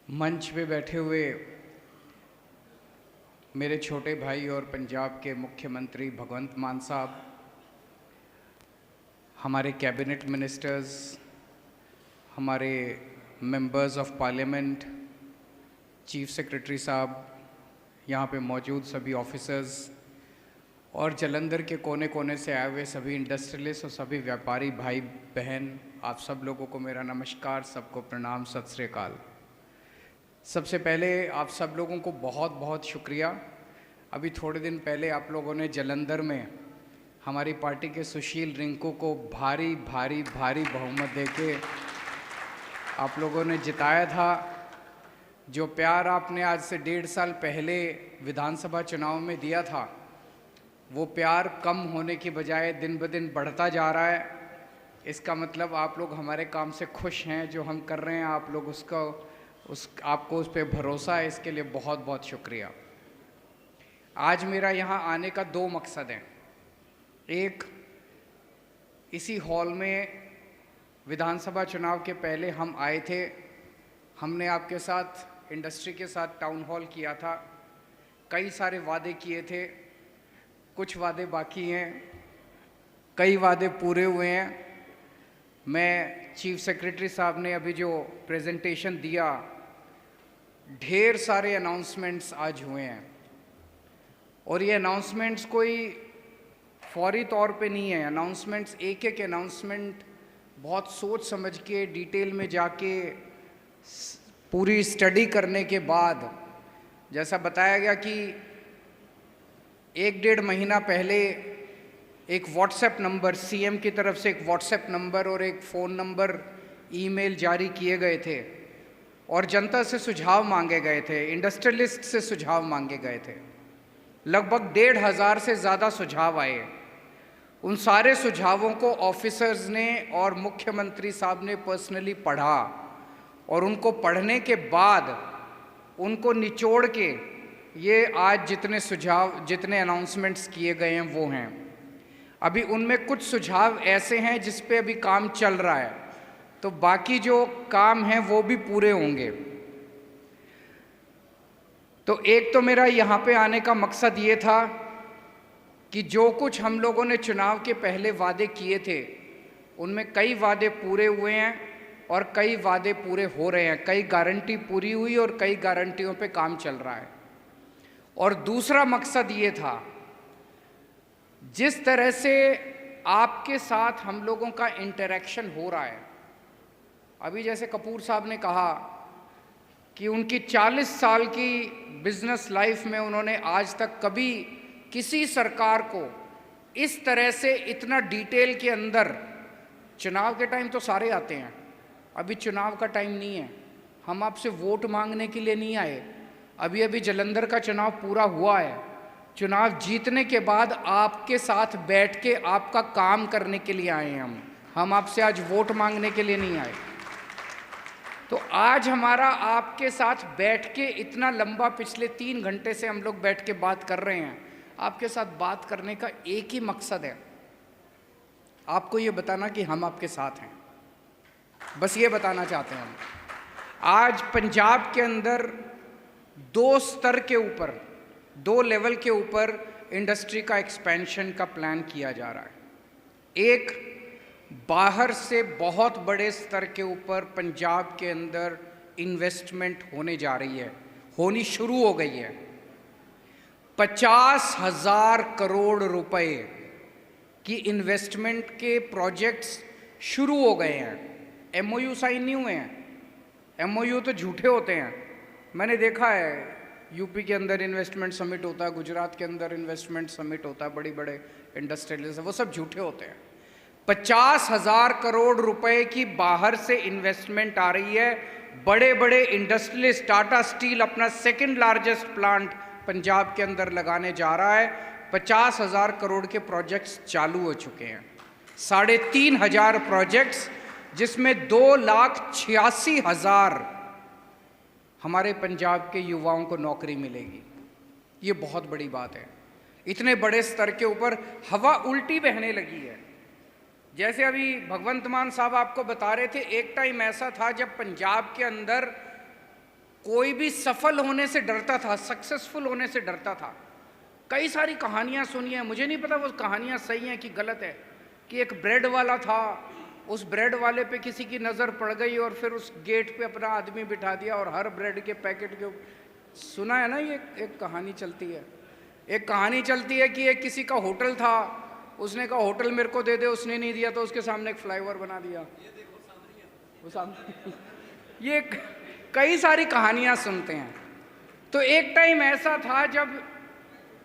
मंच पे बैठे हुए मेरे छोटे भाई और पंजाब के मुख्यमंत्री भगवंत मान साहब, हमारे कैबिनेट मिनिस्टर्स, हमारे members of parliament, chief secretary साहब, यहाँ पे मौजूद सभी ऑफिसर्स और जालंधर के कोने कोने से आए हुए सभी इंडस्ट्रियलिस्ट और सभी व्यापारी भाई बहन, आप सब लोगों को मेरा नमस्कार, सबको प्रणाम, सत श्री अकाल। सबसे पहले आप सब लोगों को बहुत बहुत शुक्रिया। अभी थोड़े दिन पहले आप लोगों ने जालंधर में हमारी पार्टी के सुशील रिंकू को भारी भारी भारी बहुमत देके आप लोगों ने जिताया था। जो प्यार आपने आज से 1.5 साल पहले विधानसभा चुनाव में दिया था, वो प्यार कम होने की बजाय दिन ब दिन बढ़ता जा रहा है। इसका मतलब आप लोग हमारे काम से खुश हैं, जो हम कर रहे हैं आप लोग आपको उस पर भरोसा है, इसके लिए बहुत बहुत शुक्रिया। आज मेरा यहाँ आने का 2 मकसद हैं। एक, इसी हॉल में विधानसभा चुनाव के पहले हम आए थे, हमने आपके साथ इंडस्ट्री के साथ टाउन हॉल किया था, कई सारे वादे किए थे, कुछ वादे बाकी हैं, कई वादे पूरे हुए हैं। मैं चीफ सेक्रेटरी साहब ने अभी जो प्रेजेंटेशन दिया, ढेर सारे अनाउंसमेंट्स आज हुए हैं और ये अनाउंसमेंट्स कोई फौरी तौर पे नहीं है। अनाउंसमेंट्स एक एक अनाउंसमेंट बहुत सोच समझ के डिटेल में जाके पूरी स्टडी करने के बाद, जैसा बताया गया कि 1-1.5 महीना पहले एक व्हाट्सएप नंबर, सीएम की तरफ से एक व्हाट्सएप नंबर और एक फ़ोन नंबर, ईमेल जारी किए गए थे और जनता से सुझाव मांगे गए थे, इंडस्ट्रियलिस्ट से सुझाव मांगे गए थे। लगभग 1,500 से ज़्यादा सुझाव आए। उन सारे सुझावों को ऑफिसर्स ने और मुख्यमंत्री साहब ने पर्सनली पढ़ा और उनको पढ़ने के बाद उनको निचोड़ के ये आज जितने सुझाव, जितने अनाउंसमेंट्स किए गए हैं वो हैं। अभी उनमें कुछ सुझाव ऐसे हैं जिस पे अभी काम चल रहा है, तो बाकी जो काम है वो भी पूरे होंगे। तो एक तो मेरा यहाँ पे आने का मकसद ये था कि जो कुछ हम लोगों ने चुनाव के पहले वादे किए थे, उनमें कई वादे पूरे हुए हैं और कई वादे पूरे हो रहे हैं। कई गारंटी पूरी हुई और कई गारंटियों पे काम चल रहा है। और दूसरा मकसद ये था, जिस तरह से आपके साथ हम लोगों का इंटरेक्शन हो रहा है, अभी जैसे कपूर साहब ने कहा कि उनकी 40 साल की बिजनेस लाइफ में उन्होंने आज तक कभी किसी सरकार को इस तरह से इतना डिटेल के अंदर, चुनाव के टाइम तो सारे आते हैं, अभी चुनाव का टाइम नहीं है, हम आपसे वोट मांगने के लिए नहीं आए। अभी अभी जालंधर का चुनाव पूरा हुआ है, चुनाव जीतने के बाद आपके साथ बैठ के आपका काम करने के लिए आए हैं हम आपसे आज वोट मांगने के लिए नहीं आए। तो आज हमारा आपके साथ बैठ के इतना लंबा, पिछले 3 घंटे से हम लोग बैठ के बात कर रहे हैं, आपके साथ बात करने का एक ही मकसद है, आपको ये बताना कि हम आपके साथ हैं। बस ये बताना चाहते हैं हम। आज पंजाब के अंदर 2 स्तर के ऊपर, 2 लेवल के ऊपर इंडस्ट्री का एक्सपेंशन का प्लान किया जा रहा है। एक, बाहर से बहुत बड़े स्तर के ऊपर पंजाब के अंदर इन्वेस्टमेंट होने जा रही है, होनी शुरू हो गई है। 50,000 करोड़ रुपए की इन्वेस्टमेंट के प्रोजेक्ट्स शुरू हो गए हैं। एमओयू साइन नहीं हुए हैं, एमओयू तो झूठे होते हैं। मैंने देखा है, यूपी के अंदर इन्वेस्टमेंट समिट होता है, गुजरात के अंदर इन्वेस्टमेंट समिट होता है, बड़ी बड़े इंडस्ट्रियलिस्ट, वो सब झूठे होते हैं। 50,000 करोड़ रुपए की बाहर से इन्वेस्टमेंट आ रही है। बड़े बड़े इंडस्ट्रियलिस्ट, टाटा स्टील अपना 2nd लार्जेस्ट प्लांट पंजाब के अंदर लगाने जा रहा है। 50,000 करोड़ के प्रोजेक्ट्स चालू हो चुके हैं, 3,500 प्रोजेक्ट्स, जिसमें 2,86,000 हमारे पंजाब के युवाओं को नौकरी मिलेगी। ये बहुत बड़ी बात है। इतने बड़े स्तर के ऊपर हवा उल्टी बहने लगी है। जैसे अभी भगवंत मान साहब आपको बता रहे थे, एक टाइम ऐसा था जब पंजाब के अंदर कोई भी सफल होने से डरता था, सक्सेसफुल होने से डरता था। कई सारी कहानियां सुनी हैं, मुझे नहीं पता वो कहानियां सही हैं कि गलत है, कि एक ब्रेड वाला था, उस ब्रेड वाले पे किसी की नज़र पड़ गई और फिर उस गेट पे अपना आदमी बिठा दिया और हर ब्रेड के पैकेट के सुना है ना, ये एक कहानी चलती है। एक कहानी चलती है कि एक किसी का होटल था, उसने कहा होटल मेरे को दे दे, उसने नहीं दिया तो उसके सामने एक फ्लाईओवर बना दिया। वो सामने ये कई सारी कहानियां सुनते हैं। तो एक टाइम ऐसा था जब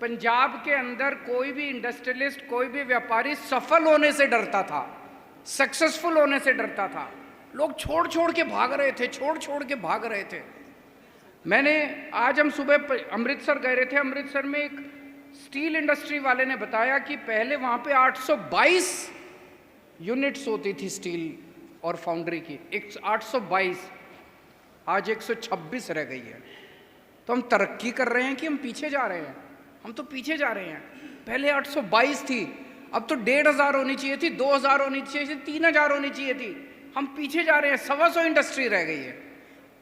पंजाब के अंदर कोई भी इंडस्ट्रियलिस्ट, कोई भी व्यापारी सफल होने से डरता था, सक्सेसफुल होने से डरता था। लोग छोड़ छोड़ के भाग रहे थे, छोड़ छोड़ के भाग रहे थे। आज हम सुबह अमृतसर गए रहे थे। अमृतसर में एक स्टील इंडस्ट्री वाले ने बताया कि पहले वहाँ पे 822 यूनिट्स होती थी स्टील और फाउंड्री की, 822, आज 126 रह गई है। तो हम तरक्की कर रहे हैं कि हम पीछे जा रहे हैं? हम तो पीछे जा रहे हैं। पहले 822 थी, अब तो 1500 होनी चाहिए थी, 2000 होनी चाहिए थी, 3000 होनी चाहिए थी। हम पीछे जा रहे हैं, 125 इंडस्ट्री रह गई है।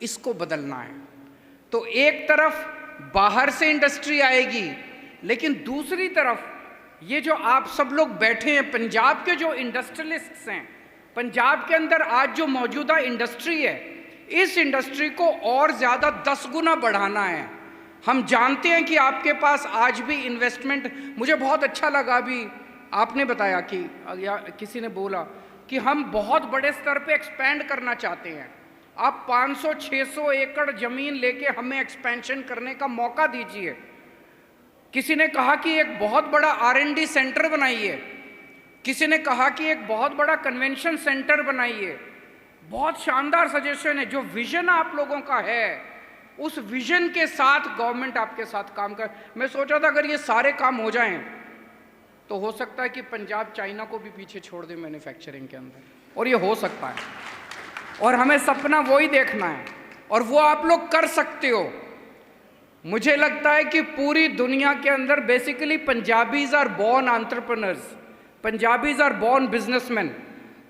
इसको बदलना है। तो एक तरफ बाहर से इंडस्ट्री आएगी, लेकिन दूसरी तरफ ये जो आप सब लोग बैठे हैं, पंजाब के जो इंडस्ट्रियलिस्ट्स हैं, पंजाब के अंदर आज जो मौजूदा इंडस्ट्री है, इस इंडस्ट्री को और ज़्यादा 10 गुना बढ़ाना है। हम जानते हैं कि आपके पास आज भी इन्वेस्टमेंट, मुझे बहुत अच्छा लगा अभी आपने बताया कि या किसी ने बोला कि हम बहुत बड़े स्तर पे एक्सपैंड करना चाहते हैं। आप 500-600 एकड़ ज़मीन लेके हमें एक्सपेंशन करने का मौका दीजिए। किसी ने कहा कि एक बहुत बड़ा R&D सेंटर बनाइए, किसी ने कहा कि एक बहुत बड़ा कन्वेंशन सेंटर बनाइए। बहुत शानदार सजेशन है। जो विजन आप लोगों का है, उस विजन के साथ गवर्नमेंट आपके साथ काम कर। मैं सोचा था अगर ये सारे काम हो जाएं तो हो सकता है कि पंजाब चाइना को भी पीछे छोड़ दे मैन्युफैक्चरिंग के अंदर, और ये हो सकता है। और हमें सपना वही देखना है, और वो आप लोग कर सकते हो। मुझे लगता है कि पूरी दुनिया के अंदर basically Punjabis are born entrepreneurs, Punjabis are born businessman.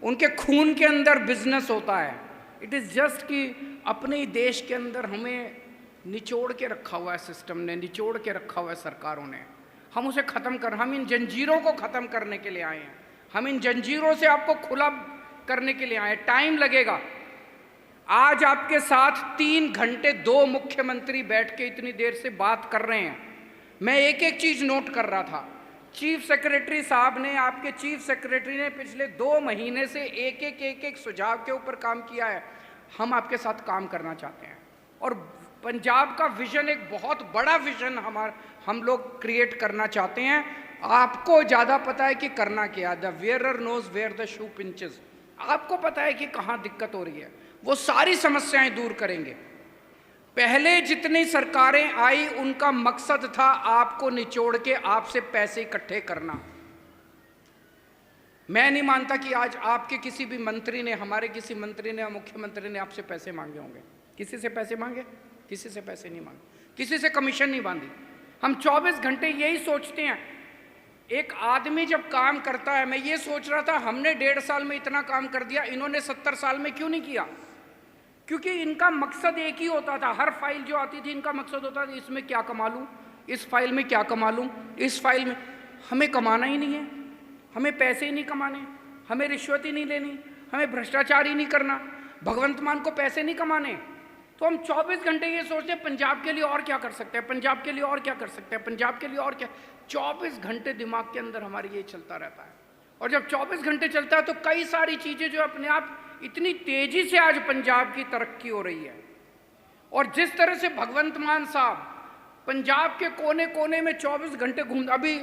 उनके खून के अंदर बिजनेस होता है। इट इज़ जस्ट कि अपने ही देश के अंदर हमें निचोड़ के रखा हुआ है, सिस्टम ने निचोड़ के रखा हुआ है, सरकारों ने। हम उसे ख़त्म कर, हम इन जंजीरों को ख़त्म करने के लिए आए हैं। हम इन जंजीरों से आपको खुला करने के लिए आए हैं। टाइम लगेगा। आज आपके साथ 3 घंटे 2 मुख्यमंत्री बैठ के इतनी देर से बात कर रहे हैं। मैं एक एक चीज़ नोट कर रहा था। चीफ सेक्रेटरी साहब ने, आपके चीफ सेक्रेटरी ने पिछले 2 महीने से एक एक सुझाव के ऊपर काम किया है। हम आपके साथ काम करना चाहते हैं, और पंजाब का विजन एक बहुत बड़ा विजन हम लोग क्रिएट करना चाहते हैं। आपको ज़्यादा पता है कि करना क्या। The wearer knows where the shoe pinches. आपको पता है कि कहाँ दिक्कत हो रही है। वो सारी समस्याएं दूर करेंगे। पहले जितनी सरकारें आई, उनका मकसद था आपको निचोड़ के आपसे पैसे इकट्ठे करना। मैं नहीं मानता कि आज आपके किसी भी मंत्री ने, हमारे किसी मंत्री ने, मुख्यमंत्री ने आपसे पैसे मांगे होंगे। किसी से पैसे मांगे? किसी से पैसे नहीं मांगे, किसी से कमीशन नहीं बांधी। हम 24 घंटे यही सोचते हैं। एक आदमी जब काम करता है, मैं ये सोच रहा था हमने 1.5 साल में इतना काम कर दिया, इन्होंने 70 साल में क्यों नहीं किया? क्योंकि इनका मकसद एक ही होता था। हर फाइल जो आती थी, इनका मकसद होता था इसमें क्या कमा लूँ, इस फाइल में क्या कमा लूँ, इस फाइल में। हमें कमाना ही नहीं है, हमें पैसे ही नहीं कमाने, हमें रिश्वत ही नहीं लेनी, हमें भ्रष्टाचार ही नहीं करना, भगवंत मान को पैसे नहीं कमाने। तो हम 24 घंटे ये सोचते हैं पंजाब के लिए और क्या कर सकते हैं, पंजाब के लिए और क्या कर सकते हैं, पंजाब के लिए और क्या। 24 घंटे दिमाग के अंदर हमारे ये चलता रहता है। और जब 24 घंटे चलता है तो कई सारी चीज़ें जो अपने आप इतनी तेजी से आज पंजाब की तरक्की हो रही है। और जिस तरह से भगवंत मान साहब पंजाब के कोने कोने में 24 घंटे घूम, अभी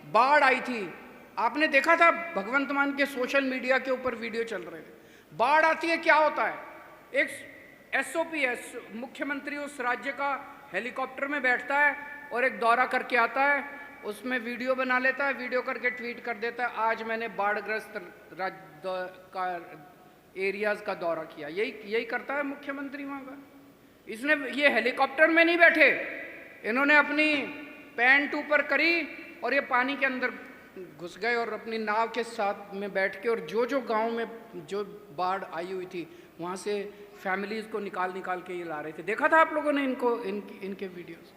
बाढ़ आई थी, आपने देखा था भगवंत मान के सोशल मीडिया के ऊपर वीडियो चल रहे थे। बाढ़ आती है, क्या होता है, एक SOP है, मुख्यमंत्री उस राज्य का हेलीकॉप्टर में बैठता है और एक दौरा करके आता है, उसमें वीडियो बना लेता है, वीडियो करके ट्वीट कर देता है, आज मैंने बाढ़ग्रस्त एरियाज का दौरा किया। यही करता है मुख्यमंत्री वहाँ का। इसने ये हेलीकॉप्टर में नहीं बैठे, इन्होंने अपनी पैंट ऊपर करी और ये पानी के अंदर घुस गए और अपनी नाव के साथ में बैठ के, और जो गांव में जो बाढ़ आई हुई थी वहाँ से फैमिलीज़ को निकाल निकाल के ये ला रहे थे। देखा था आप लोगों ने इनको, इनके वीडियोस।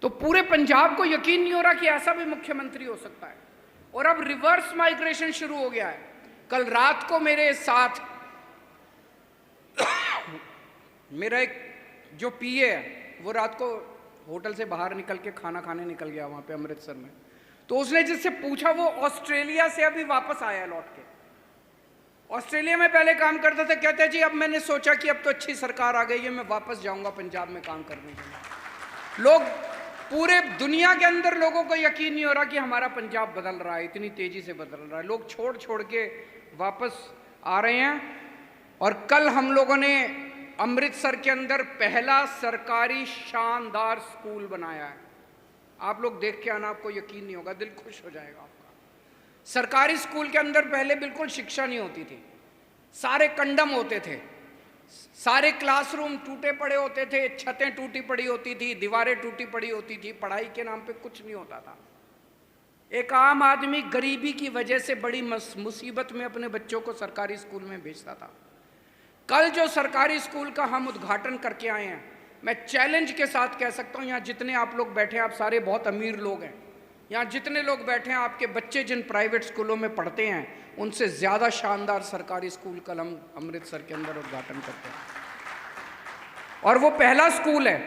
तो पूरे पंजाब को यकीन नहीं हो रहा कि ऐसा भी मुख्यमंत्री हो सकता है। और अब रिवर्स माइग्रेशन शुरू हो गया है। कल रात को मेरे साथ मेरा एक जो पीए है वो रात को होटल से बाहर निकल के खाना खाने निकल गया वहाँ पे अमृतसर में। तो उसने जिससे पूछा वो ऑस्ट्रेलिया से अभी वापस आया लौट के। ऑस्ट्रेलिया में पहले काम करता था, कहते जी अब मैंने सोचा कि अब तो अच्छी सरकार आ गई है, मैं वापस जाऊंगा पंजाब में काम करने के लिए। लोग पूरे दुनिया के अंदर लोगों को यकीन नहीं हो रहा कि हमारा पंजाब बदल रहा है, इतनी तेजी से बदल रहा है। लोग छोड़ छोड़ के वापस आ रहे हैं। और कल हम लोगों ने अमृतसर के अंदर पहला सरकारी शानदार स्कूल बनाया है। आप लोग देख के आना, आपको यकीन नहीं होगा, दिल खुश हो जाएगा आपका। सरकारी स्कूल के अंदर पहले बिल्कुल शिक्षा नहीं होती थी, सारे कंडम होते थे, सारे क्लासरूम टूटे पड़े होते थे, छतें टूटी पड़ी होती थी, दीवारें टूटी पड़ी होती थी, पढ़ाई के नाम पे कुछ नहीं होता था। एक आम आदमी गरीबी की वजह से बड़ी मुसीबत में अपने बच्चों को सरकारी स्कूल में भेजता था। कल जो सरकारी स्कूल का हम उद्घाटन करके आए हैं, मैं चैलेंज के साथ कह सकता हूँ, यहाँ जितने आप लोग बैठे हैं आप सारे बहुत अमीर लोग हैं, यहाँ जितने लोग बैठे हैं आपके बच्चे जिन प्राइवेट स्कूलों में पढ़ते हैं उनसे ज़्यादा शानदार सरकारी स्कूल कल हम अमृतसर के अंदर उद्घाटन करते हैं। और वो पहला स्कूल है।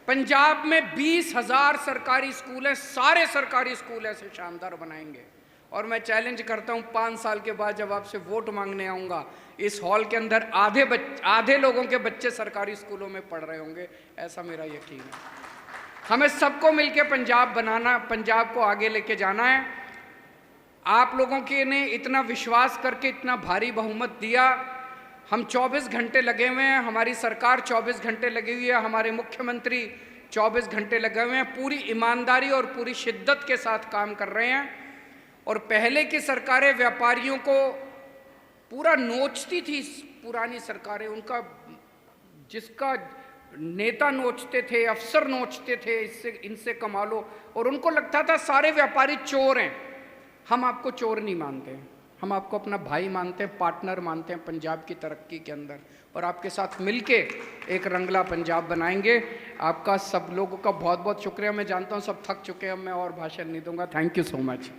पंजाब में 20,000 सरकारी स्कूल हैं, सारे सरकारी स्कूल ऐसे शानदार बनाएंगे। और मैं चैलेंज करता हूँ 5 साल के बाद जब आपसे वोट मांगने आऊँगा, इस हॉल के अंदर आधे लोगों के बच्चे सरकारी स्कूलों में पढ़ रहे होंगे, ऐसा मेरा यकीन है। हमें सबको मिलके पंजाब बनाना, पंजाब को आगे लेके जाना है। आप लोगों के ने इतना विश्वास करके इतना भारी बहुमत दिया। हम 24 घंटे लगे हुए हैं, हमारी सरकार 24 घंटे लगी हुई है, हमारे मुख्यमंत्री 24 घंटे लगे हुए हैं, पूरी ईमानदारी और पूरी शिद्दत के साथ काम कर रहे हैं। और पहले की सरकारें व्यापारियों को पूरा नोचती थी, पुरानी सरकारें, उनका जिसका नेता नोचते थे, अफसर नोचते थे, इससे इनसे कमा लो, और उनको लगता था सारे व्यापारी चोर हैं। हम आपको चोर नहीं मानते हैं, हम आपको अपना भाई मानते हैं, पार्टनर मानते हैं पंजाब की तरक्की के अंदर, और आपके साथ मिलके एक रंगला पंजाब बनाएंगे। आपका सब लोगों का बहुत बहुत शुक्रिया। मैं जानता हूँ सब थक चुके हैं, मैं और भाषण नहीं दूंगा। Thank you so much.